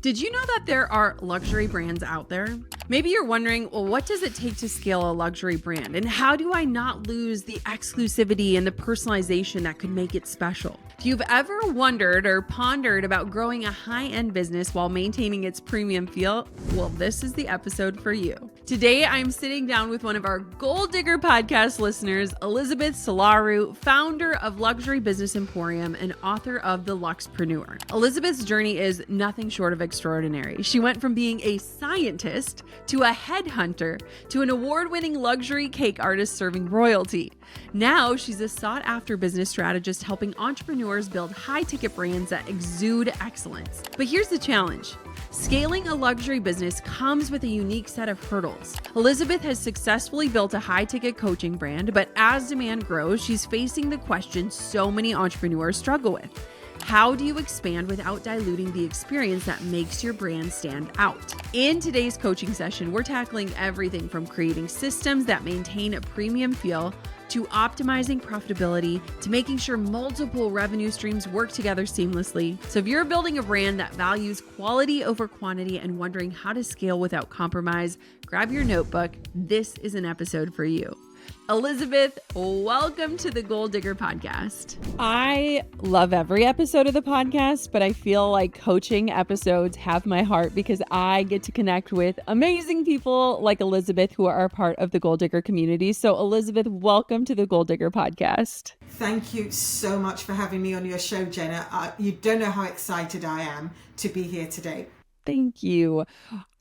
Did you know that there are luxury brands out there? Maybe you're wondering, well, what does it take to scale a luxury brand? And how do I not lose the exclusivity and the personalization that could make it special? If you've ever wondered or pondered about growing a high-end business while maintaining its premium feel, well, this is the episode for you. Today, I'm sitting down with one of our Gold Digger podcast listeners, Elizabeth Solaru, founder of Luxury Business Emporium and author of The Luxpreneur. Elizabeth's journey is nothing short of extraordinary. She went from being a scientist to a headhunter to an award-winning luxury cake artist serving royalty. Now she's a sought-after business strategist helping entrepreneurs build high-ticket brands that exude excellence. But here's the challenge. Scaling a luxury business comes with a unique set of hurdles. Elizabeth has successfully built a high-ticket coaching brand, but as demand grows, she's facing the question so many entrepreneurs struggle with. How do you expand without diluting the experience that makes your brand stand out? In today's coaching session, we're tackling everything from creating systems that maintain a premium feel to optimizing profitability, to making sure multiple revenue streams work together seamlessly. So if you're building a brand that values quality over quantity and wondering how to scale without compromise, grab your notebook. This is an episode for you. Elizabeth, welcome to the Gold Digger podcast. I love every episode of the podcast, but I feel like coaching episodes have my heart because I get to connect with amazing people like Elizabeth who are a part of the Gold Digger community. So Elizabeth, welcome to the Gold Digger podcast. Thank you so much for having me on your show, Jenna. You don't know how excited I am to be here today. Thank you.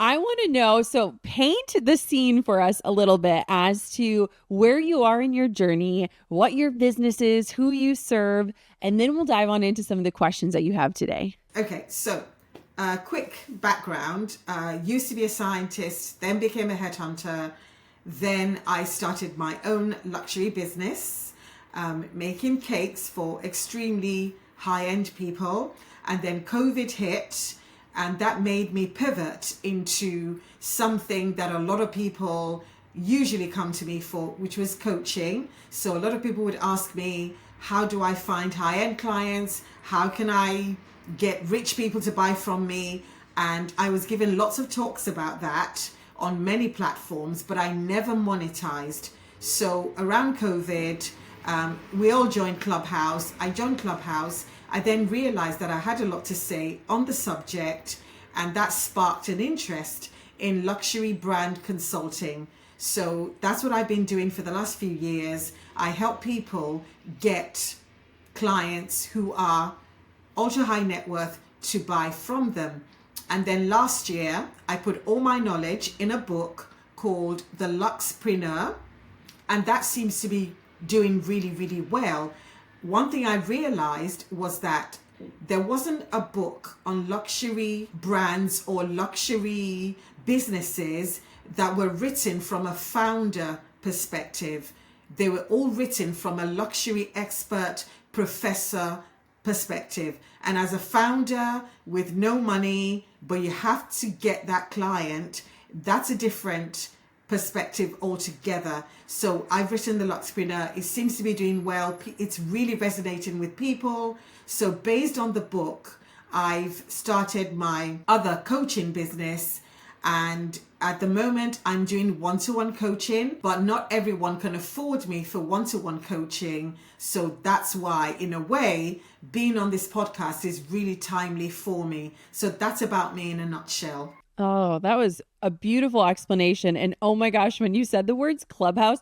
I want to know, so paint the scene for us a little bit as to where you are in your journey, what your business is, who you serve, and then we'll dive on into some of the questions that you have today. Okay, so quick background. Used to be a scientist, then became a headhunter. Then I started my own luxury business, making cakes for extremely high-end people. And then COVID hit. And that made me pivot into something that a lot of people usually come to me for, which was coaching. So a lot of people would ask me, how do I find high-end clients? How can I get rich people to buy from me? And I was given lots of talks about that on many platforms, but I never monetized. So around COVID, we all joined Clubhouse. I joined Clubhouse. I then realized that I had a lot to say on the subject, and that sparked an interest in luxury brand consulting. So that's what I've been doing for the last few years. I help people get clients who are ultra high net worth to buy from them. And then last year, I put all my knowledge in a book called The Luxpreneur, and that seems to be doing really, really well. One thing I realized was that there wasn't a book on luxury brands or luxury businesses that were written from a founder perspective. They were all written from a luxury expert professor perspective. And as a founder with no money, but you have to get that client, that's a different perspective altogether. So I've written The Luxpreneur. It seems to be doing well. It's really resonating with people. So based on the book, I've started my other coaching business. And at the moment, I'm doing one-to-one coaching, but not everyone can afford me for one-to-one coaching. So that's why, in a way, being on this podcast is really timely for me. So that's about me in a nutshell. Oh, that was a beautiful explanation. And oh my gosh, when you said the words Clubhouse,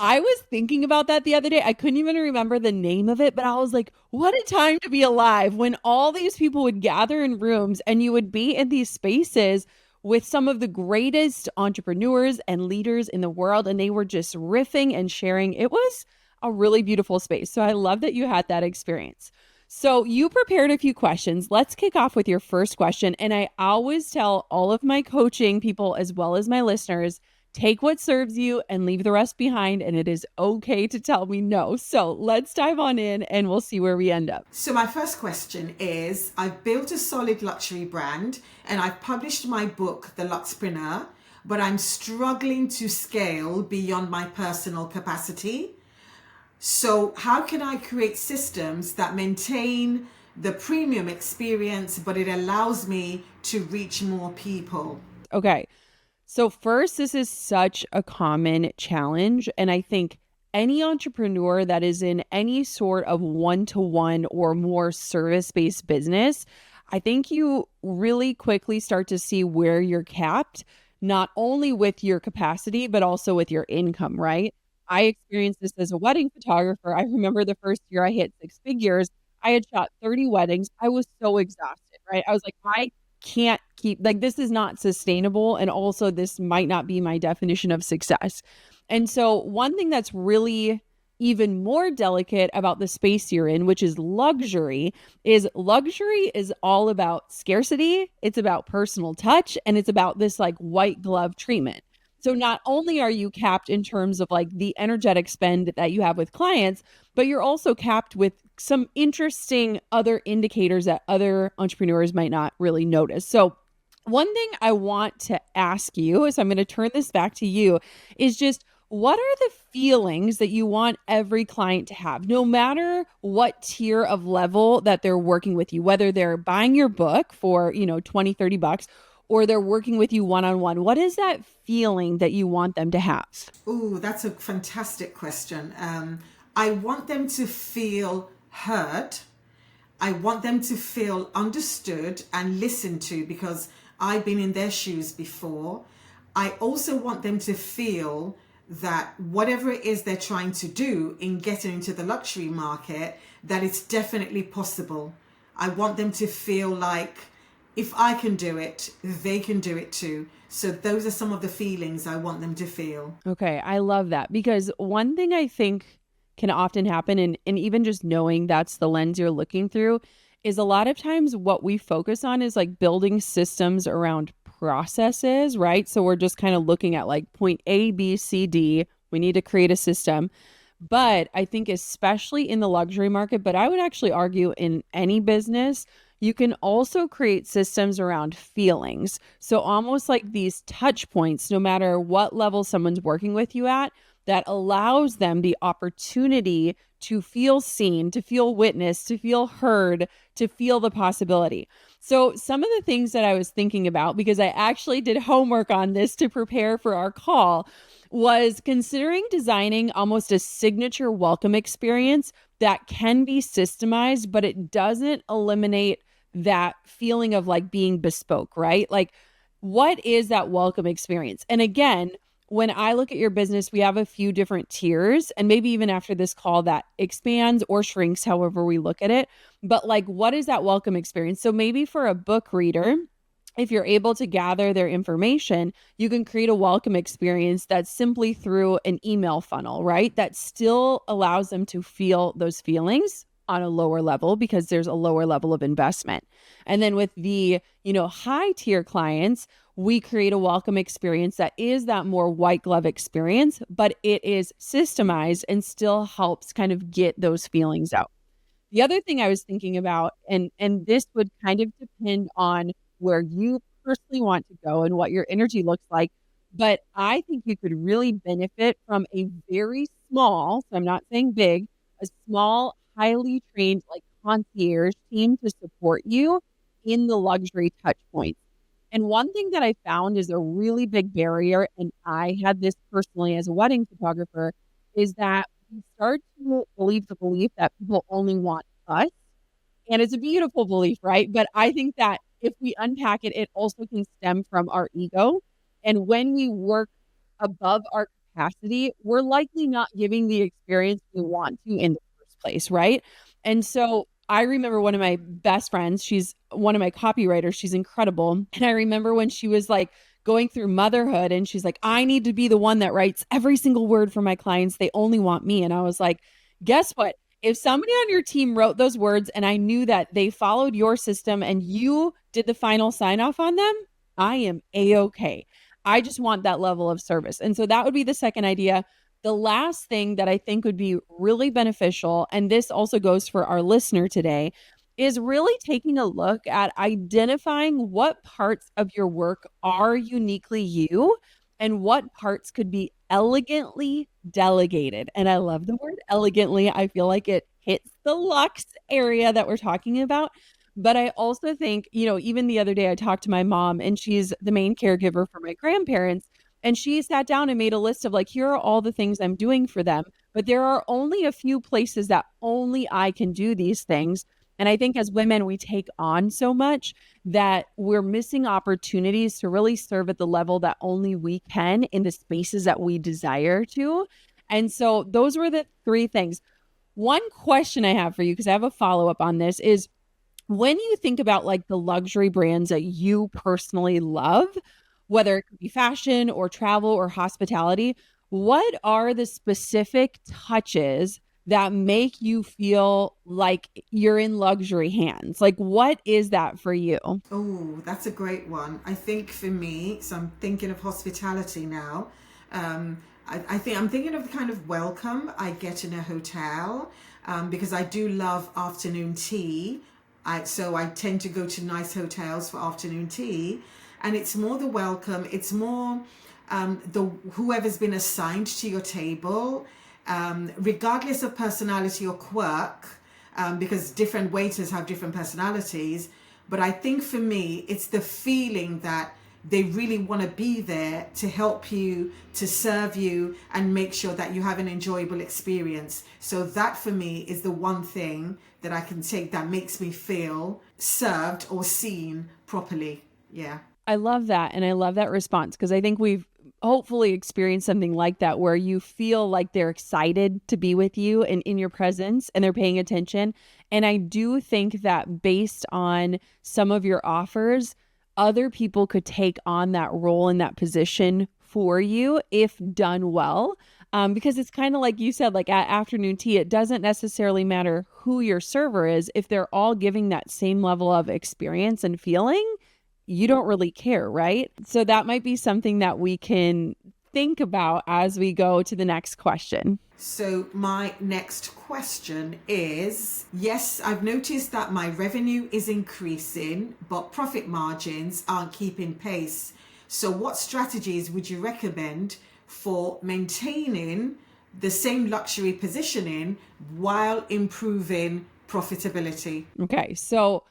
I was thinking about that the other day. I couldn't even remember the name of it, but I was like, what a time to be alive when all these people would gather in rooms and you would be in these spaces with some of the greatest entrepreneurs and leaders in the world. And they were just riffing and sharing. It was a really beautiful space. So I love that you had that experience. So you prepared a few questions. Let's kick off with your first question. And I always tell all of my coaching people, as well as my listeners, take what serves you and leave the rest behind. And it is okay to tell me no. So let's dive on in and we'll see where we end up. So my first question is, I've built a solid luxury brand and I've published my book, The Luxpreneur, but I'm struggling to scale beyond my personal capacity. So how can I create systems that maintain the premium experience, but it allows me to reach more people. Okay. So, first, this is such a common challenge. And I think any entrepreneur that is in any sort of one to one or more service based business, I think you really quickly start to see where you're capped, not only with your capacity, but also with your income, right? I experienced this as a wedding photographer. I remember the first year I hit six figures, I had shot 30 weddings. I was so exhausted, right? I was like, I can't keep like this is not sustainable, and also this might not be my definition of success. And so one thing that's really even more delicate about the space you're in, which is luxury is all about scarcity, it's about personal touch, and it's about this like white glove treatment. So not only are you capped in terms of like the energetic spend that you have with clients, but you're also capped with some interesting other indicators that other entrepreneurs might not really notice. So, one thing I want to ask you is I'm going to turn this back to you is just what are the feelings that you want every client to have, no matter what tier of level that they're working with you, whether they're buying your book for, 20, 30 bucks, or they're working with you one on one. What is that feeling that you want them to have? Ooh, that's a fantastic question. I want them to feel heard. I want them to feel understood and listened to because I've been in their shoes before. I also want them to feel that whatever it is they're trying to do in getting into the luxury market, that it's definitely possible. I want them to feel like if I can do it, they can do it too. So those are some of the feelings I want them to feel. Okay, I love that because one thing I think can often happen, and even just knowing that's the lens you're looking through, is a lot of times what we focus on is like building systems around processes, right? So we're just kind of looking at like point A, B, C, D. We need to create a system. But I think, especially in the luxury market, but I would actually argue in any business, you can also create systems around feelings. So, almost like these touch points, no matter what level someone's working with you at, that allows them the opportunity to feel seen, to feel witnessed, to feel heard, to feel the possibility. So, some of the things that I was thinking about, because I actually did homework on this to prepare for our call, was considering designing almost a signature welcome experience that can be systemized, but it doesn't eliminate that feeling of like being bespoke, right? Like, what is that welcome experience? And again, when I look at your business, we have a few different tiers, and maybe even after this call that expands or shrinks, however we look at it. But like, what is that welcome experience? So maybe for a book reader, if you're able to gather their information, you can create a welcome experience that's simply through an email funnel, right? That still allows them to feel those feelings on a lower level because there's a lower level of investment. And then with the, high tier clients, we create a welcome experience that is that more white glove experience, but it is systemized and still helps kind of get those feelings out. The other thing I was thinking about, and this would kind of depend on where you personally want to go and what your energy looks like, but I think you could really benefit from a very small, so I'm not saying big, a small, highly trained like concierge team to support you in the luxury touch points. And one thing that I found is a really big barrier, and I had this personally as a wedding photographer, is that we start to believe the belief that people only want us. And it's a beautiful belief, right? But I think that if we unpack it, it also can stem from our ego. And when we work above our capacity, we're likely not giving the experience we want to in the first place, right? And so I remember one of my best friends, she's one of my copywriters, she's incredible. And I remember when she was like going through motherhood and she's like, I need to be the one that writes every single word for my clients. They only want me. And I was like, guess what? If somebody on your team wrote those words and I knew that they followed your system and you did the final sign off on them, I am a-okay. I just want that level of service. And so that would be the second idea. The last thing that I think would be really beneficial, and this also goes for our listener today, is really taking a look at identifying what parts of your work are uniquely you and what parts could be elegantly delegated. And I love the word elegantly. I feel like it hits the luxe area that we're talking about. But I also think, even the other day I talked to my mom and she's the main caregiver for my grandparents. And she sat down and made a list of like, here are all the things I'm doing for them. But there are only a few places that only I can do these things. And I think as women, we take on so much that we're missing opportunities to really serve at the level that only we can in the spaces that we desire to. And so those were the three things. One question I have for you, because I have a follow up on this, is when you think about like the luxury brands that you personally love, whether it could be fashion or travel or hospitality, what are the specific touches that make you feel like you're in luxury hands? Like, what is that for you? Oh, that's a great one. I think for me, so I'm thinking of hospitality now. I think I'm thinking of the kind of welcome I get in a hotel, because I do love afternoon tea. So I tend to go to nice hotels for afternoon tea, and it's more the welcome. It's more the whoever's been assigned to your table, regardless of personality or quirk, because different waiters have different personalities. But I think for me, it's the feeling that they really want to be there to help you, to serve you, and make sure that you have an enjoyable experience. So that for me is the one thing that I can take that makes me feel served or seen properly. Yeah. I love that. And I love that response because I think we've hopefully experienced something like that where you feel like they're excited to be with you and in your presence and they're paying attention. And I do think that based on some of your offers, other people could take on that role in that position for you if done well. Because it's kind of like you said, like at afternoon tea, it doesn't necessarily matter who your server is. If they're all giving that same level of experience and feeling, you don't really care, right? So that might be something that we can think about as we go to the next question. So my next question is, yes, I've noticed that my revenue is increasing, but profit margins aren't keeping pace. So what strategies would you recommend for maintaining the same luxury positioning while improving profitability? Okay, so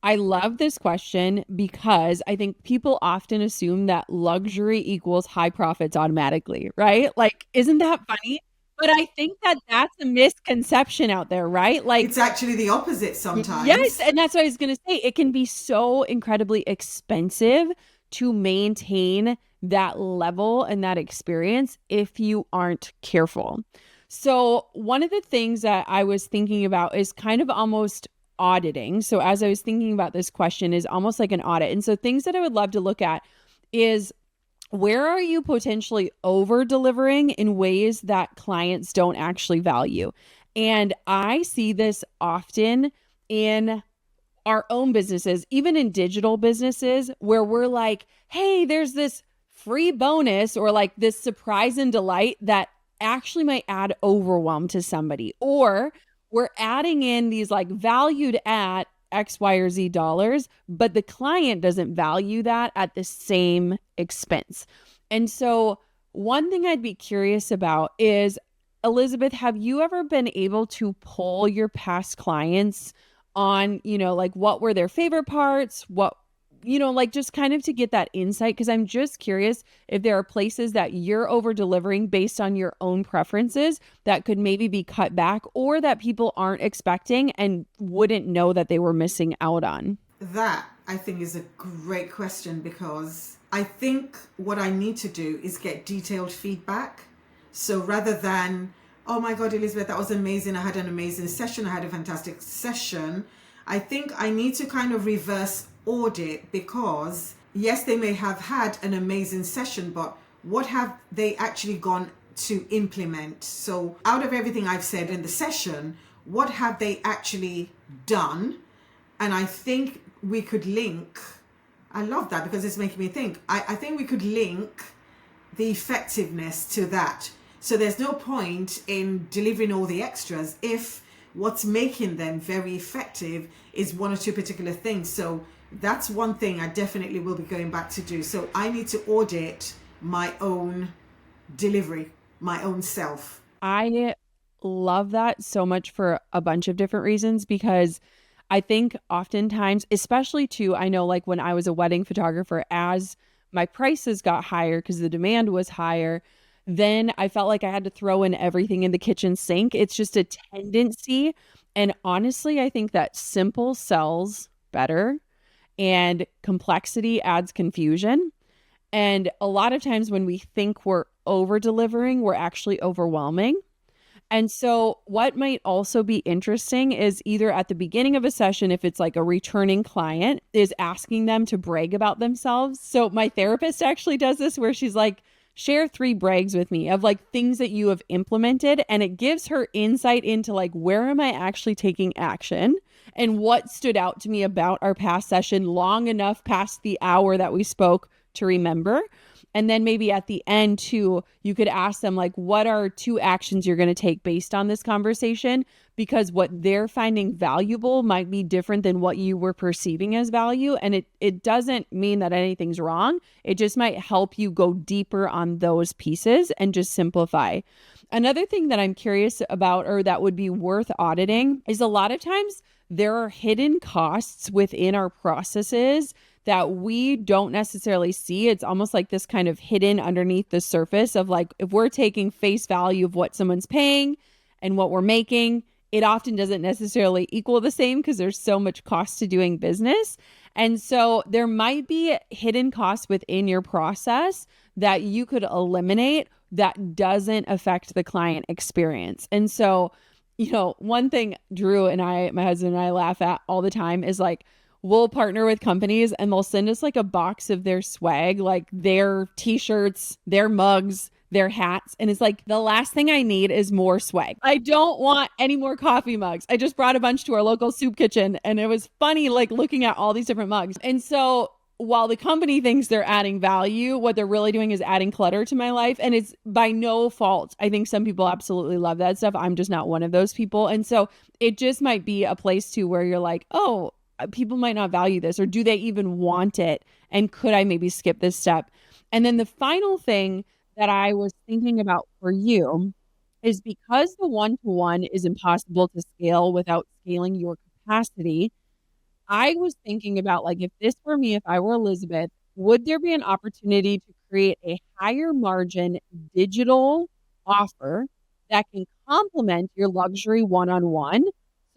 I love this question because I think people often assume that luxury equals high profits automatically, right? Like, isn't that funny? But I think that that's a misconception out there, right? Like, It's actually the opposite yes, sometimes. and that's what I was going to say. It can be so incredibly expensive to maintain that level and that experience if you aren't careful. So, one of the things that I was thinking about is kind of almost auditing. So, as I was thinking about this question, is almost like an audit. And so, things that I would love to look at is where are you potentially over delivering in ways that clients don't actually value? And I see this often in our own businesses, even in digital businesses, where we're like, hey, there's this free bonus or like this surprise and delight that actually might add overwhelm to somebody. Or we're adding in these like valued at X, Y, or Z dollars, but the client doesn't value that at the same expense. And so, one thing I'd be curious about is, Elizabeth, have you ever been able to poll your past clients on, like what were their favorite parts? Like just kind of to get that insight? Because I'm just curious if there are places that you're over delivering based on your own preferences that could maybe be cut back or that people aren't expecting and wouldn't know that they were missing out on. That, I think, is a great question because I think what I need to do is get detailed feedback. So rather than, oh my God, Elizabeth, that was amazing. I had an amazing session. I had a fantastic session. I think I need to kind of reverse audit because, yes, they may have had an amazing session, but what have they actually gone to implement? So out of everything I've said in the session, what have they actually done? And I think we could link, I love that because it's making me think. I think we could link the effectiveness to that. So there's no point in delivering all the extras if what's making them very effective is one or two particular things. So that's one thing I definitely will be going back to do. So I need to audit my own delivery, my own self. I love that so much for a bunch of different reasons because I think oftentimes, especially too, I know like when I was a wedding photographer, as my prices got higher because the demand was higher, then I felt like I had to throw in everything in the kitchen sink. It's just a tendency. And honestly, I think that simple sells better and complexity adds confusion. And a lot of times when we think we're over delivering, we're actually overwhelming. And so, what might also be interesting is either at the beginning of a session, if it's like a returning client, is asking them to brag about themselves. So, my therapist actually does this where she's like, share 3 brags with me of like things that you have implemented. And it gives her insight into like, where am I actually taking action and what stood out to me about our past session long enough past the hour that we spoke to remember. And then maybe at the end too, you could ask them like, what are 2 actions you're going to take based on this conversation? Because what they're finding valuable might be different than what you were perceiving as value. And it doesn't mean that anything's wrong. It just might help you go deeper on those pieces and just simplify. Another thing that I'm curious about or that would be worth auditing is a lot of times there are hidden costs within our processes that we don't necessarily see. It's almost like this kind of hidden underneath the surface of like, if we're taking face value of what someone's paying and what we're making, it often doesn't necessarily equal the same because there's so much cost to doing business. And so there might be hidden costs within your process that you could eliminate that doesn't affect the client experience. And so, one thing Drew and I, my husband and I laugh at all the time is like, we'll partner with companies and they'll send us like a box of their swag, like their t-shirts, their mugs, their hats. And it's like, the last thing I need is more swag. I don't want any more coffee mugs. I just brought a bunch to our local soup kitchen and it was funny, like looking at all these different mugs. And so while the company thinks they're adding value, what they're really doing is adding clutter to my life. And it's by no fault. I think some people absolutely love that stuff. I'm just not one of those people. And so it just might be a place too where you're like, oh, people might not value this, or do they even want it? And could I maybe skip this step? And then the final thing that I was thinking about for you is because the one-to-one is impossible to scale without scaling your capacity. I was thinking about like, if this were me, if I were Elizabeth, would there be an opportunity to create a higher margin digital offer that can complement your luxury one-on-one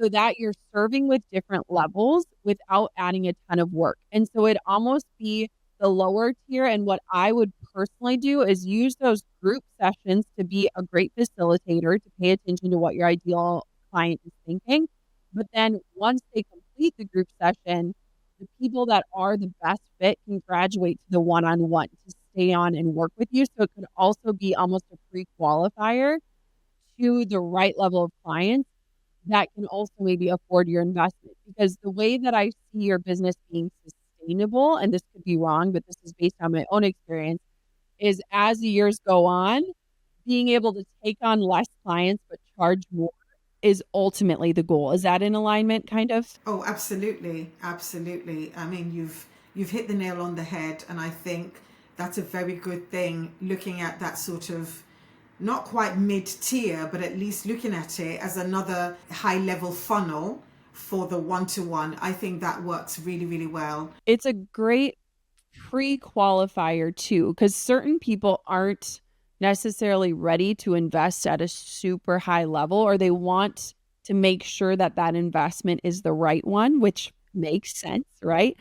so that you're serving with different levels without adding a ton of work? And so it'd almost be the lower tier. And what I would personally do is use those group sessions to be a great facilitator to pay attention to what your ideal client is thinking. But then once they complete the group session, the people that are the best fit can graduate to the one-on-one to stay on and work with you. So it could also be almost a pre-qualifier to the right level of clients that can also maybe afford your investment. Because the way that I see your business being sustainable, and this could be wrong, but this is based on my own experience, is as the years go on, being able to take on less clients but charge more is ultimately the goal. Is that in alignment kind of? Oh, absolutely, absolutely. I mean, you've hit the nail on the head, and I think that's a very good thing. Looking at that sort of not quite mid-tier, but at least looking at it as another high-level funnel for the one-to-one. I think that works really, really well. It's a great pre-qualifier too, because certain people aren't necessarily ready to invest at a super high level, or they want to make sure that that investment is the right one, which makes sense, right?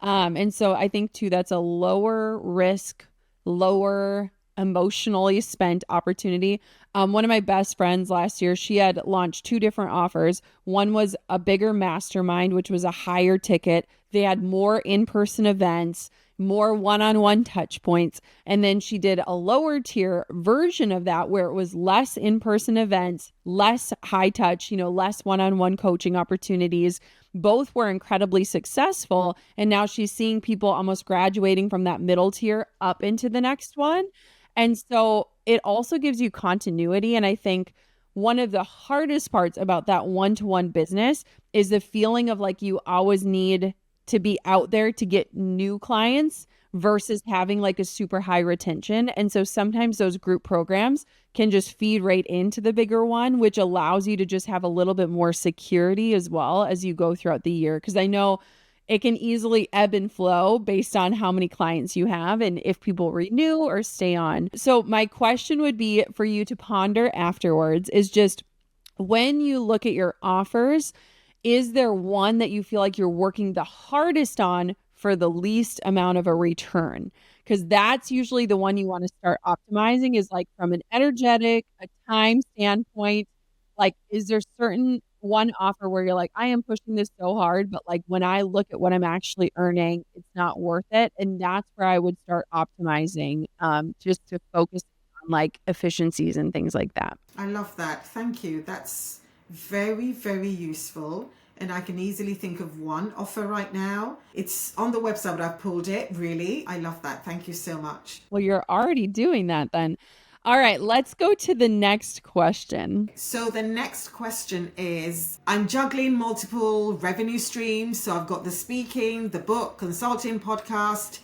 And so I think too, that's a lower risk, lower emotionally spent opportunity. One of my best friends last year, she had launched 2 different offers. One was a bigger mastermind, which was a higher ticket. They had more in-person events, more one-on-one touch points. And then she did a lower tier version of that where it was less in-person events, less high touch, less one-on-one coaching opportunities. Both were incredibly successful. And now she's seeing people almost graduating from that middle tier up into the next one. And so it also gives you continuity. And I think one of the hardest parts about that one-to-one business is the feeling of like you always need to be out there to get new clients versus having like a super high retention. And so sometimes those group programs can just feed right into the bigger one, which allows you to just have a little bit more security as well as you go throughout the year. Because I know it can easily ebb and flow based on how many clients you have and if people renew or stay on. So my question would be for you to ponder afterwards is just when you look at your offers, is there one that you feel like you're working the hardest on for the least amount of a return? Because that's usually the one you want to start optimizing is like from an energetic, a time standpoint. Like, is there certain one offer where you're like, I am pushing this so hard, but like when I look at what I'm actually earning, it's not worth it. And that's where I would start optimizing just to focus on like efficiencies and things like that. I love that. Thank you. That's very, very useful. And I can easily think of one offer right now. It's on the website, but I've pulled it. Really. I love that. Thank you so much. Well, you're already doing that then. All right, let's go to the next question. So the next question is, I'm juggling multiple revenue streams. So I've got the speaking, the book, consulting, podcast,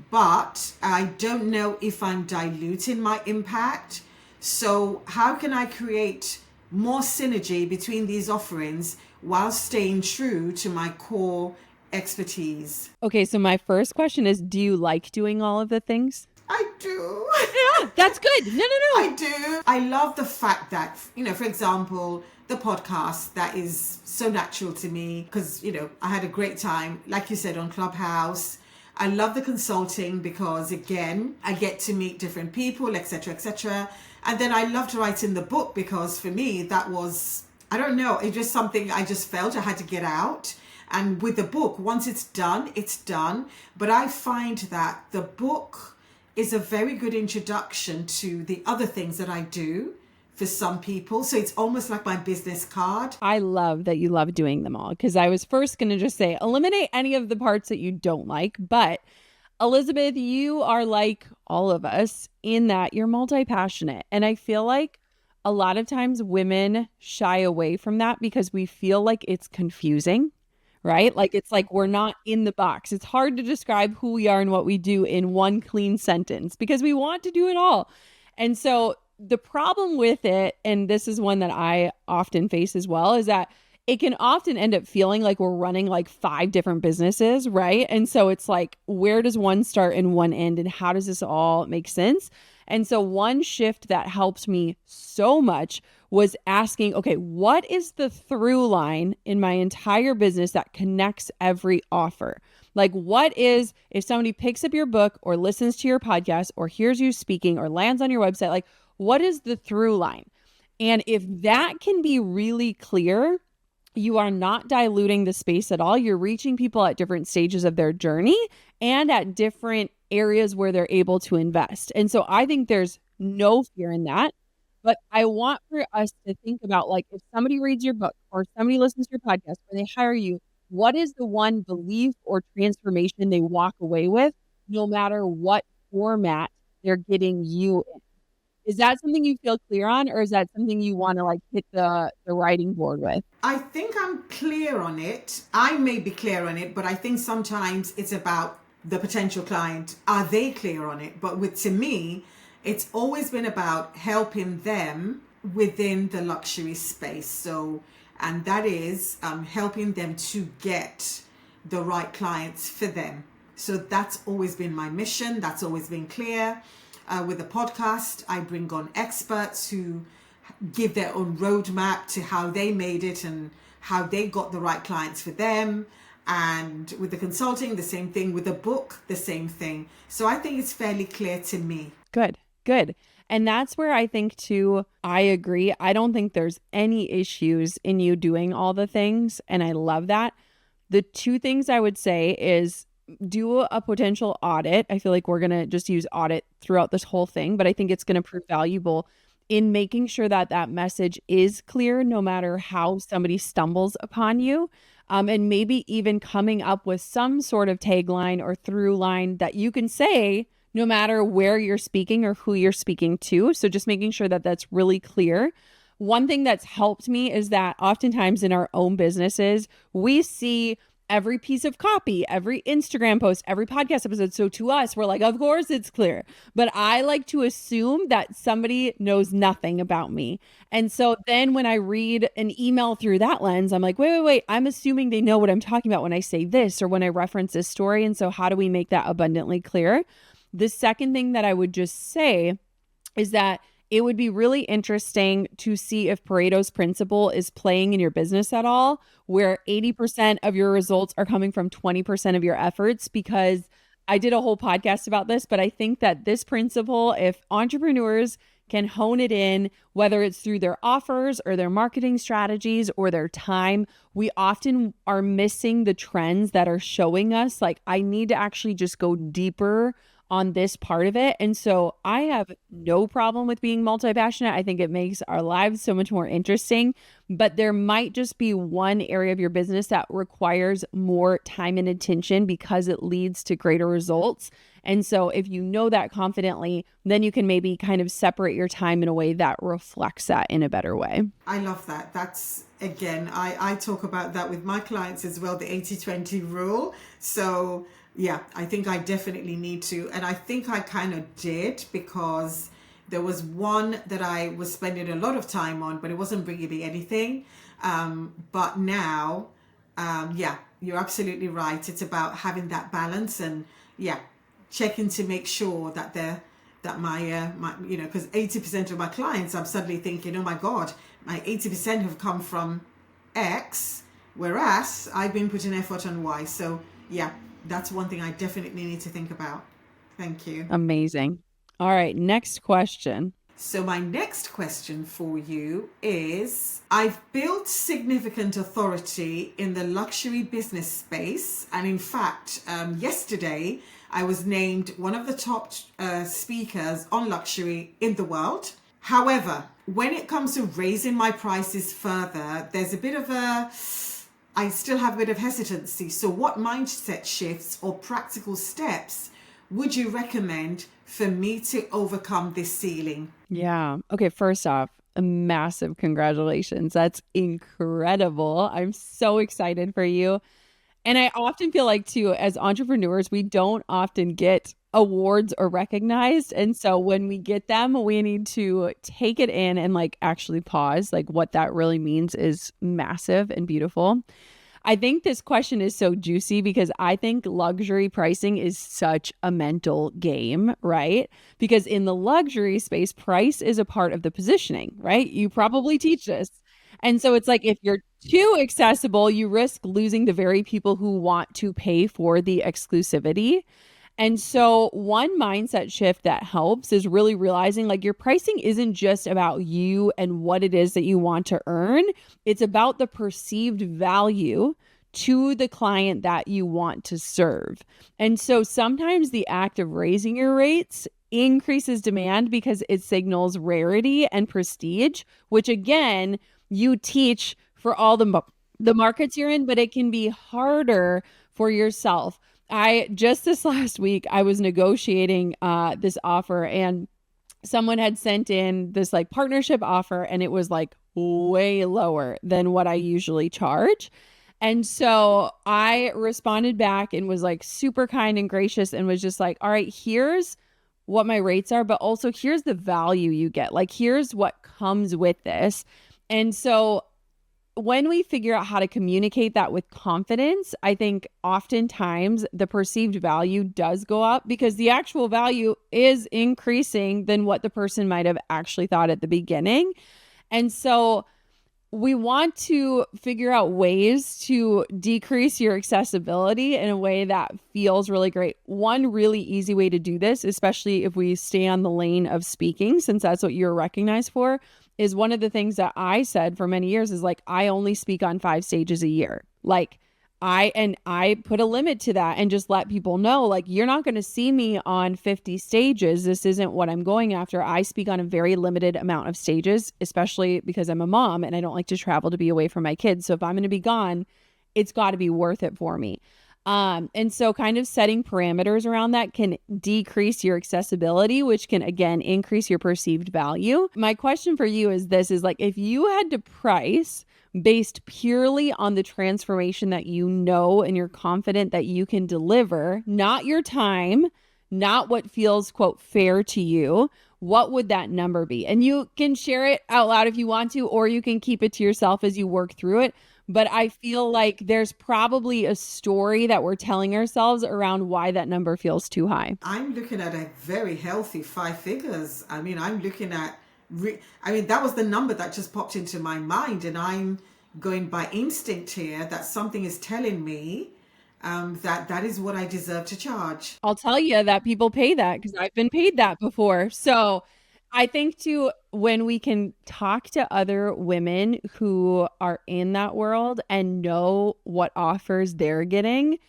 but I don't know if I'm diluting my impact. So how can I create more synergy between these offerings while staying true to my core expertise? Okay, so my first question is, do you like doing all of the things? I do. Yeah, that's good. No. I do. I love the fact that, for example, the podcast, that is so natural to me because, I had a great time, like you said, on Clubhouse. I love the consulting because, again, I get to meet different people, etc., etc. And then I loved writing the book because for me, that was, I don't know, it's just something I just felt I had to get out. And with the book, once it's done, it's done. But I find that the book is a very good introduction to the other things that I do for some people. So it's almost like my business card. I love that you love doing them all because I was first going to just say eliminate any of the parts that you don't like. But Elizabeth, you are like all of us in that you're multi-passionate. And I feel like a lot of times women shy away from that because we feel like it's confusing. Right? Like it's like we're not in the box. It's hard to describe who we are and what we do in one clean sentence because we want to do it all. And so the problem with it, and this is one that I often face as well, is that it can often end up feeling like we're running like 5 different businesses, right? And so it's like, where does one start and one end, and how does this all make sense? And so one shift that helped me so much was asking, okay, what is the through line in my entire business that connects every offer? Like what is, if somebody picks up your book or listens to your podcast or hears you speaking or lands on your website, like what is the through line? And if that can be really clear, you are not diluting the space at all. You're reaching people at different stages of their journey and at different areas where they're able to invest. And so I think there's no fear in that. But I want for us to think about, like, if somebody reads your book or somebody listens to your podcast or they hire you, what is the one belief or transformation they walk away with, no matter what format they're getting you in? Is that something you feel clear on, or is that something you want to like hit the writing board with? I think I'm clear on it. I may be clear on it, but I think sometimes it's about the potential client. Are they clear on it? But to me, it's always been about helping them within the luxury space. So, and that is helping them to get the right clients for them. So that's always been my mission. That's always been clear. With the podcast, I bring on experts who give their own roadmap to how they made it and how they got the right clients for them. And with the consulting, the same thing. With the book, the same thing. So I think it's fairly clear to me. Good. And that's where I think too, I agree. I don't think there's any issues in you doing all the things. And I love that. The 2 things I would say is do a potential audit. I feel like we're going to just use audit throughout this whole thing, but I think it's going to prove valuable in making sure that that message is clear no matter how somebody stumbles upon you. And maybe even coming up with some sort of tagline or through line that you can say no matter where you're speaking or who you're speaking to. So just making sure that that's really clear. One thing that's helped me is that oftentimes in our own businesses, we see every piece of copy, every Instagram post, every podcast episode. So to us, we're like, of course it's clear. But I like to assume that somebody knows nothing about me. And so then when I read an email through that lens, I'm like, wait. I'm assuming they know what I'm talking about when I say this or when I reference this story. And so how do we make that abundantly clear? The second thing that I would just say is that it would be really interesting to see if Pareto's principle is playing in your business at all, where 80% of your results are coming from 20% of your efforts. Because I did a whole podcast about this, but I think that this principle, if entrepreneurs can hone it in, whether it's through their offers or their marketing strategies or their time, we often are missing the trends that are showing us like, I need to actually just go deeper on this part of it. And so I have no problem with being multi-passionate. I think it makes our lives so much more interesting, but there might just be one area of your business that requires more time and attention because it leads to greater results. And so if you know that confidently, then you can maybe kind of separate your time in a way that reflects that in a better way. I love that. That's, again, I talk about that with my clients as well, the 80-20 rule. So yeah, I think I definitely need to. And I think I kind of did, because there was one that I was spending a lot of time on, but it wasn't bringing me anything. But now, yeah, you're absolutely right. It's about having that balance and, yeah, checking to make sure that my because 80% of my clients, I'm suddenly thinking, oh my God, my 80% have come from X, whereas I've been putting effort on Y. So yeah, that's one thing I definitely need to think about. Thank you. Amazing. All right, next question. So my next question for you is, I've built significant authority in the luxury business space. And in fact, yesterday, I was named one of the top speakers on luxury in the world. However, when it comes to raising my prices further, there's a bit of I still have a bit of hesitancy. So what mindset shifts or practical steps would you recommend for me to overcome this ceiling? Yeah. Okay. First off, a massive congratulations. That's incredible. I'm so excited for you. And I often feel like, too, as entrepreneurs, we don't often get awards or recognized. And so when we get them, we need to take it in and like actually pause. Like what that really means is massive and beautiful. I think this question is so juicy because I think luxury pricing is such a mental game, right? Because in the luxury space, price is a part of the positioning, right? You probably teach this. And so it's like if you're too accessible, you risk losing the very people who want to pay for the exclusivity. And so one mindset shift that helps is really realizing like your pricing isn't just about you and what it is that you want to earn. It's about the perceived value to the client that you want to serve. And so sometimes the act of raising your rates increases demand because it signals rarity and prestige, which again, you teach for all the markets you're in, but it can be harder for yourself. This last week, I was negotiating this offer, and someone had sent in this like partnership offer, and it was like way lower than what I usually charge. And so I responded back and was like super kind and gracious and was just like, all right, here's what my rates are, but also here's the value you get. Like, here's what comes with this. And so when we figure out how to communicate that with confidence, I think oftentimes the perceived value does go up because the actual value is increasing than what the person might have actually thought at the beginning. And so we want to figure out ways to decrease your accessibility in a way that feels really great. One really easy way to do this, especially if we stay on the lane of speaking, since that's what you're recognized for, is one of the things that I said for many years is like, I only speak on 5 stages a year. Like I put a limit to that and just let people know, like, you're not going to see me on 50 stages. This isn't what I'm going after. I speak on a very limited amount of stages, especially because I'm a mom and I don't like to travel to be away from my kids. So if I'm going to be gone, it's got to be worth it for me. And so kind of setting parameters around that can decrease your accessibility, which can again increase your perceived value. My question for you is this, is like, if you had to price based purely on the transformation that you know and you're confident that you can deliver, not your time, not what feels, quote, fair to you, what would that number be? And you can share it out loud if you want to, or you can keep it to yourself as you work through it. But I feel like there's probably a story that we're telling ourselves around why that number feels too high. I'm looking at a very healthy 5 figures. I mean, I'm looking at, that was the number that just popped into my mind, and I'm going by instinct here that something is telling me that is what I deserve to charge. I'll tell you that people pay that because I've been paid that before. So I think too, when we can talk to other women who are in that world and know what offers they're getting,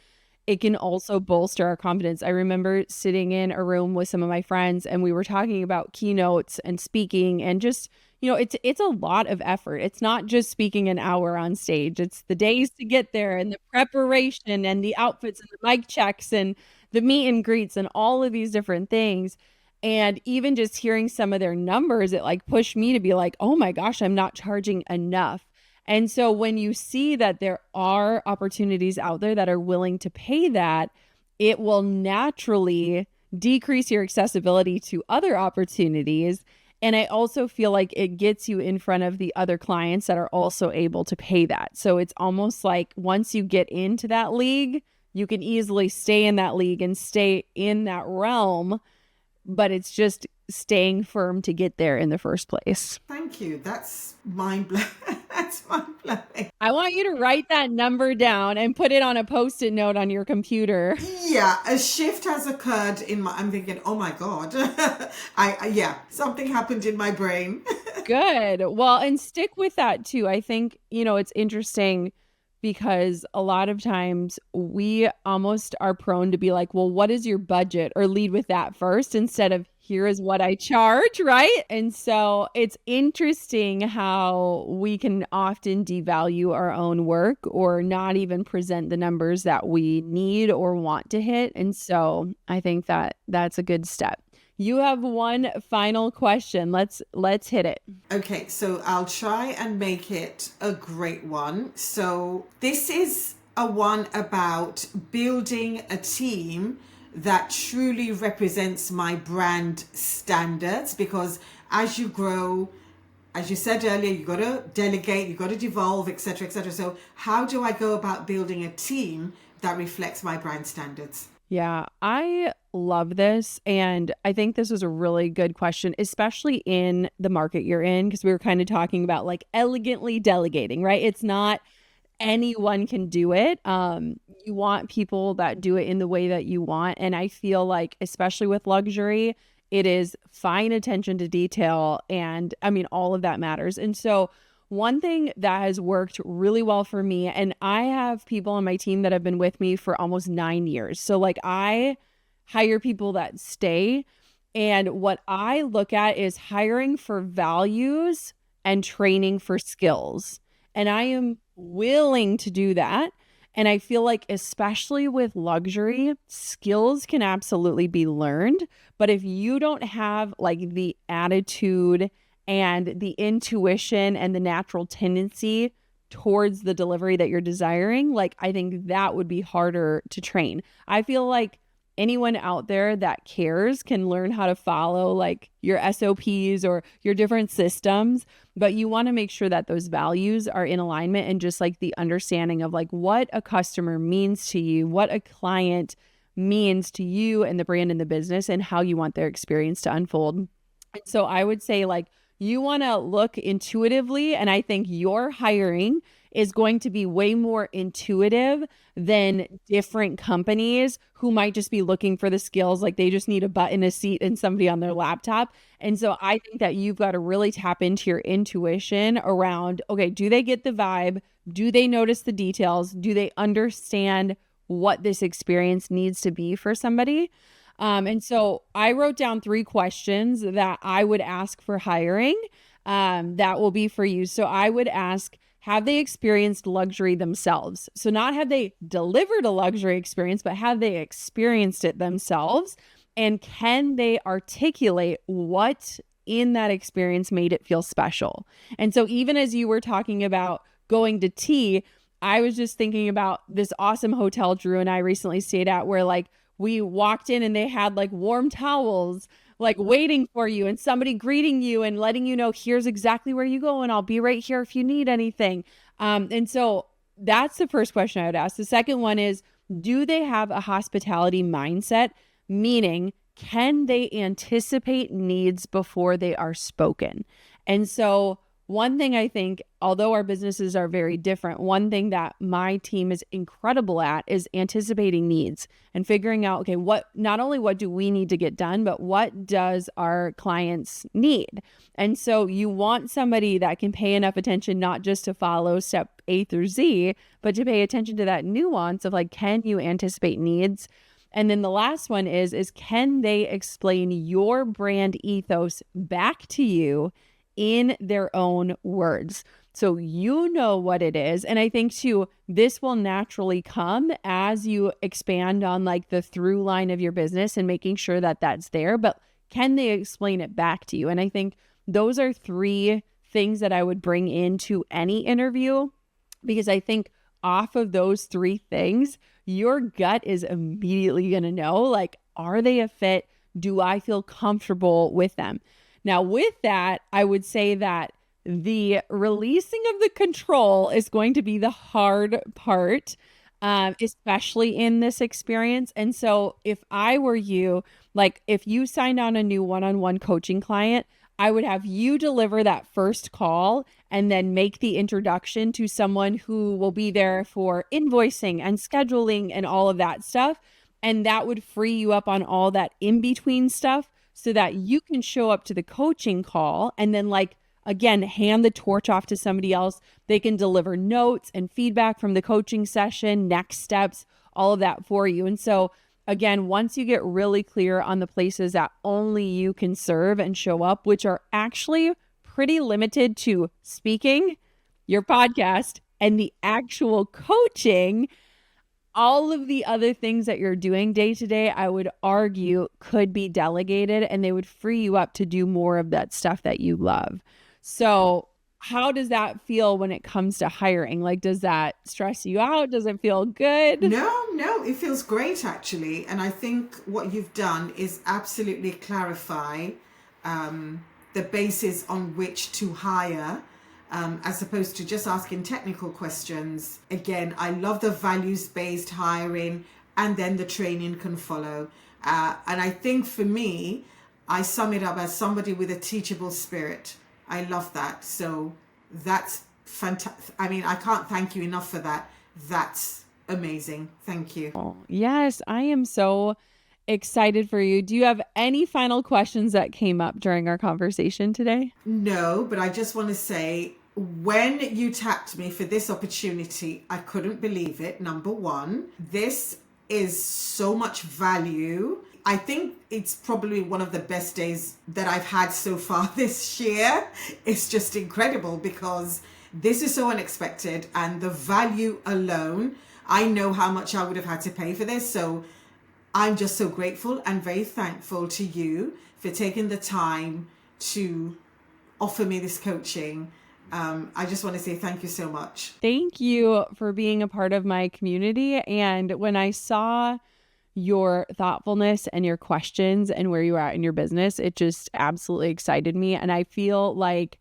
it can also bolster our confidence. I remember sitting in a room with some of my friends and we were talking about keynotes and speaking and just, it's a lot of effort. It's not just speaking an hour on stage. It's the days to get there and the preparation and the outfits and the mic checks and the meet and greets and all of these different things. And even just hearing some of their numbers, it like pushed me to be like, oh my gosh, I'm not charging enough. And so when you see that there are opportunities out there that are willing to pay that, it will naturally decrease your accessibility to other opportunities. And I also feel like it gets you in front of the other clients that are also able to pay that. So it's almost like once you get into that league, you can easily stay in that league and stay in that realm, but it's just staying firm to get there in the first place. Thank you. That's mind blowing. That's mind blowing. I want you to write that number down and put it on a Post-it note on your computer. Yeah, a shift has occurred I'm thinking, oh my God. Something happened in my brain. Good. Well, and stick with that too. I think, it's interesting because a lot of times we almost are prone to be like, well, what is your budget? Or lead with that first instead of here is what I charge, right? And so it's interesting how we can often devalue our own work or not even present the numbers that we need or want to hit. And so I think that that's a good step. You have one final question. Let's hit it. Okay, so I'll try and make it a great one. So this is a one about building a team that truly represents my brand standards, because as you grow, as you said earlier, you got to delegate, you got to devolve, etc., etc. So how do I go about building a team that reflects my brand standards? Yeah, I love this. And I think this is a really good question, especially in the market you're in, because we were kind of talking about like elegantly delegating, right? It's not anyone can do it. You want people that do it in the way that you want. And I feel like, especially with luxury, it is fine attention to detail. And I mean, all of that matters. And so one thing that has worked really well for me, and I have people on my team that have been with me for almost 9 years. So like I hire people that stay. And what I look at is hiring for values and training for skills. And I am willing to do that. And I feel like, especially with luxury, skills can absolutely be learned. But if you don't have like the attitude and the intuition and the natural tendency towards the delivery that you're desiring, like I think that would be harder to train. I feel like anyone out there that cares can learn how to follow like your SOPs or your different systems, but you want to make sure that those values are in alignment and just like the understanding of like what a customer means to you, what a client means to you and the brand and the business, and how you want their experience to unfold. And so I would say like you want to look intuitively, and I think your hiring is going to be way more intuitive than different companies who might just be looking for the skills. Like they just need a button, a seat, and somebody on their laptop. And so I think that you've got to really tap into your intuition around, okay, do they get the vibe? Do they notice the details? Do they understand what this experience needs to be for somebody? And so I wrote down 3 questions that I would ask for hiring that will be for you. So I would ask, have they experienced luxury themselves? So not have they delivered a luxury experience, but have they experienced it themselves? And can they articulate what in that experience made it feel special? And so even as you were talking about going to tea, I was just thinking about this awesome hotel Drew and I recently stayed at where like we walked in and they had like warm towels like waiting for you and somebody greeting you and letting you know, here's exactly where you go and I'll be right here if you need anything. And so that's the first question I would ask. The second one is, do they have a hospitality mindset? Meaning, can they anticipate needs before they are spoken? And so one thing I think, although our businesses are very different, one thing that my team is incredible at is anticipating needs and figuring out, okay, not only what do we need to get done, but what does our clients need? And so you want somebody that can pay enough attention, not just to follow step A through Z, but to pay attention to that nuance of like, can you anticipate needs? And then the last one is can they explain your brand ethos back to you in their own words? So you know what it is. And I think too, this will naturally come as you expand on like the through line of your business and making sure that that's there, but can they explain it back to you? And I think those are three things that I would bring into any interview, because I think off of those three things, your gut is immediately going to know, like, are they a fit? Do I feel comfortable with them? Now, with that, I would say that the releasing of the control is going to be the hard part, especially in this experience. And so if I were you, like if you signed on a new one-on-one coaching client, I would have you deliver that first call and then make the introduction to someone who will be there for invoicing and scheduling and all of that stuff. And that would free you up on all that in-between stuff so that you can show up to the coaching call and then like, again, hand the torch off to somebody else. They can deliver notes and feedback from the coaching session, next steps, all of that for you. And so again, once you get really clear on the places that only you can serve and show up, which are actually pretty limited to speaking, your podcast, and the actual coaching, all of the other things that you're doing day to day, I would argue could be delegated and they would free you up to do more of that stuff that you love. So how does that feel when it comes to hiring? Like, does that stress you out? Does it feel good? No, it feels great actually. And I think what you've done is absolutely clarify the basis on which to hire, as opposed to just asking technical questions. Again, I love the values-based hiring, and then the training can follow. And I think for me, I sum it up as somebody with a teachable spirit. I love that. So that's fantastic. I mean, I can't thank you enough for that. That's amazing. Thank you. Oh, yes, I am so excited for you. Do you have any final questions that came up during our conversation today? No, but I just want to say, when you tapped me for this opportunity, I couldn't believe it. Number one, this is so much value. I think it's probably one of the best days that I've had so far this year. It's just incredible because this is so unexpected, and the value alone, I know how much I would have had to pay for this. So I'm just so grateful and very thankful to you for taking the time to offer me this coaching. I just want to say thank you so much. Thank you for being a part of my community. And when I saw your thoughtfulness and your questions and where you are at in your business, it just absolutely excited me. And I feel like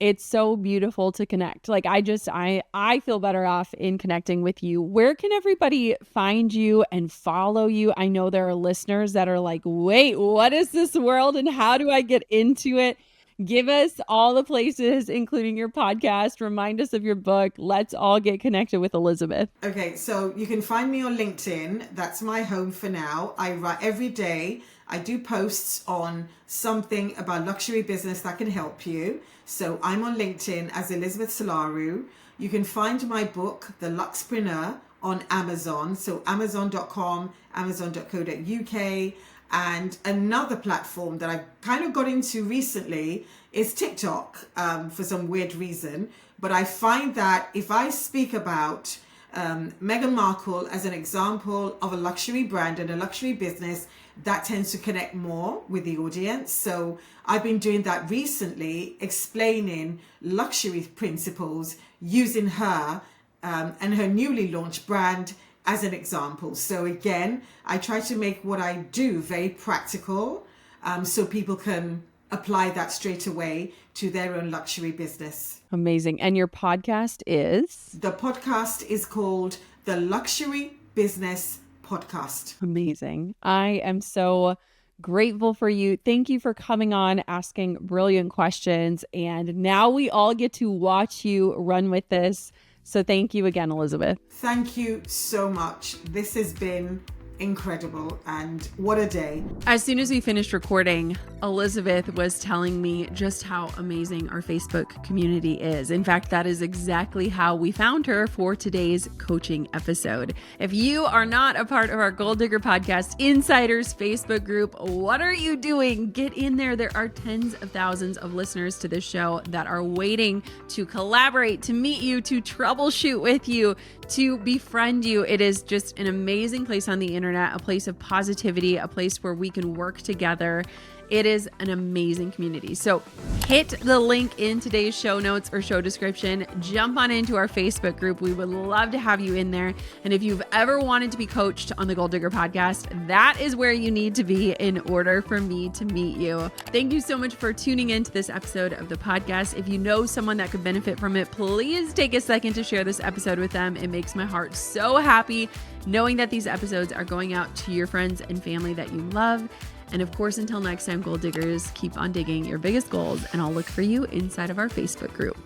it's so beautiful to connect. Like I feel better off in connecting with you. Where can everybody find you and follow you? I know there are listeners that are like, wait, what is this world and how do I get into it? Give us all the places, including your podcast. Remind us of your book. Let's all get connected with Elizabeth. Okay, so you can find me on LinkedIn. That's my home for now. I write every day. I do posts on something about luxury business that can help you. So I'm on LinkedIn as Elizabeth Solaru. You can find my book, The Luxpreneur, on Amazon. So amazon.com, amazon.co.uk. And another platform that I kind of got into recently is TikTok, for some weird reason. But I find that if I speak about Meghan Markle as an example of a luxury brand and a luxury business, that tends to connect more with the audience. So I've been doing that recently, explaining luxury principles using her and her newly launched brand as an example. So again, I try to make what I do very practical, so people can apply that straight away to their own luxury business. Amazing. And your podcast is? The podcast is called the Luxury Business Podcast. Amazing. I am so grateful for you. Thank you for coming on, asking brilliant questions. And now we all get to watch you run with this. So thank you again, Elizabeth. Thank you so much. This has been incredible, and what a day. As soon as we finished recording, Elizabeth was telling me just how amazing our Facebook community is. In fact, that is exactly how we found her for today's coaching episode. If you are not a part of our Gold Digger Podcast Insiders Facebook group, what are you doing? Get in there. There are tens of thousands of listeners to this show that are waiting to collaborate, to meet you, to troubleshoot with you, to befriend you. It is just an amazing place on the internet, a place of positivity, a place where we can work together. It is an amazing community. So hit the link in today's show notes or show description. Jump on into our Facebook group. We would love to have you in there. And if you've ever wanted to be coached on the Gold Digger Podcast, that is where you need to be in order for me to meet you. Thank you so much for tuning into this episode of the podcast. If you know someone that could benefit from it, please take a second to share this episode with them. It makes my heart so happy knowing that these episodes are going out to your friends and family that you love. And of course, until next time, Gold Diggers, keep on digging your biggest goals, and I'll look for you inside of our Facebook group.